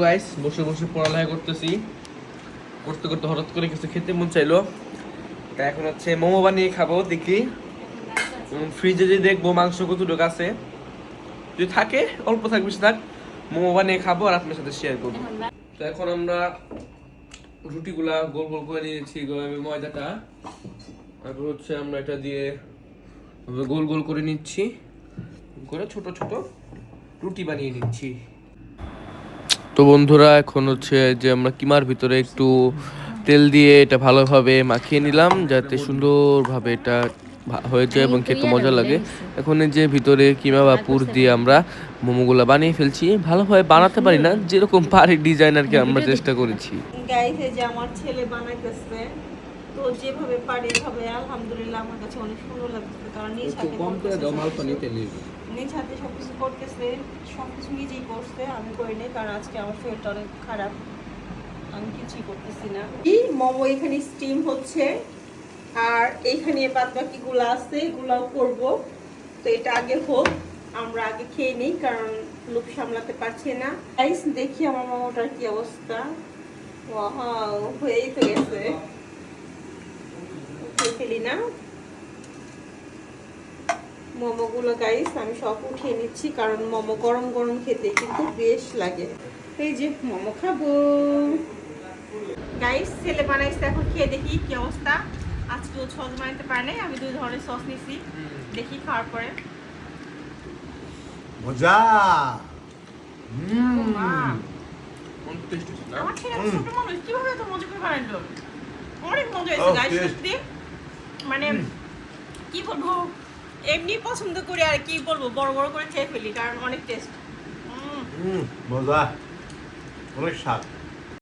Guys বসে বসে পড়ালেখা করতেছি, করতে করতে হঠাৎ করে কিছু খেতে মন চাইলো। তা এখন হচ্ছে মোমো বানিয়ে খাবো। দেখি ফ্রিজে যে দেখবো মাংস কতটুকু আছে, যদি থাকে অল্প থাক বেশি থাক, মোমো বানিয়ে খাবো আর আপনার সাথে শেয়ার করবো। তো এখন আমরা রুটিগুলা গোল গোল করে নিয়েছি ময়দাটা, তারপর হচ্ছে আমরা এটা দিয়ে গোল গোল করে নিচ্ছি, করে ছোট ছোট রুটি বানিয়ে নিচ্ছি। তো বন্ধুরা এখন হচ্ছে যে আমরা কিমার ভিতরে একটু তেল দিয়ে এটা ভালোভাবে মাখিয়ে নিলাম যাতে সুন্দরভাবে এটা হয়ে যায় এবং খেতে মজা লাগে। এখন এই যে ভিতরে কিমা বা পুর দিয়ে আমরা মোমোগুলা বানিয়ে ফেলছি। ভালোভাবে বানাতে পারি না, যেরকম পারি ডিজাইন আর কি আমরা চেষ্টা করেছি। গাইস এই যে আমার ছেলে বানাইতেছে, তো যেভাবে পারে এভাবে আলহামদুলিল্লাহ আমার কাছে অনেক সুন্দর লাগতেছে। কারণ নিজ হাতে নিজ হাতে সবকিছু করতেছে, সবকিছু নিজেই করছে, আমি করিনি কারণ আজকে আমার শরীরটা অনেক খারাপ, আমি কিছুই করতেছি না। এই মোমো এখানে স্টিম হচ্ছে আর এইখানে বাদ বাকি গুলা আছে, এগুলাও করব। তো এটা আগে হোক, আমরা আগে খেয়ে নিই কারণ লোভ সামলাতে পারছি না। গাইস দেখি আমার মোমোটার কি অবস্থা। ওয়াও, হয়েই তো গেছে, উঠিয়ে ফেলি না মোমোগুলো। গাইস আমি সব উঠিয়ে নিচ্ছি কারণ মোমো গরম গরম খেতে কিন্তু বেশ লাগে। এই যে মোমো খাবো। গাইস ছেলে বানাইছে, এখন খেয়ে দেখি কি অবস্থা। আজকে ও সস বানাইতে পারে নাই, আমি 2 ধরনের সস নিছি, দেখি খাওয়ার পরে। মজা। আমার ছেলে ছোট মানুষ, কিভাবে এত মজা করে বানাইলো, অনেক মজা হয়েছে গাইস সত্যি। মানে কি বলবো, এমনি পছন্দ করি আর কি বলবো, বড় বড় করে খেয়ে ফেলি কারণ অনেক টেস্ট। মজা, অনেক স্বাদ।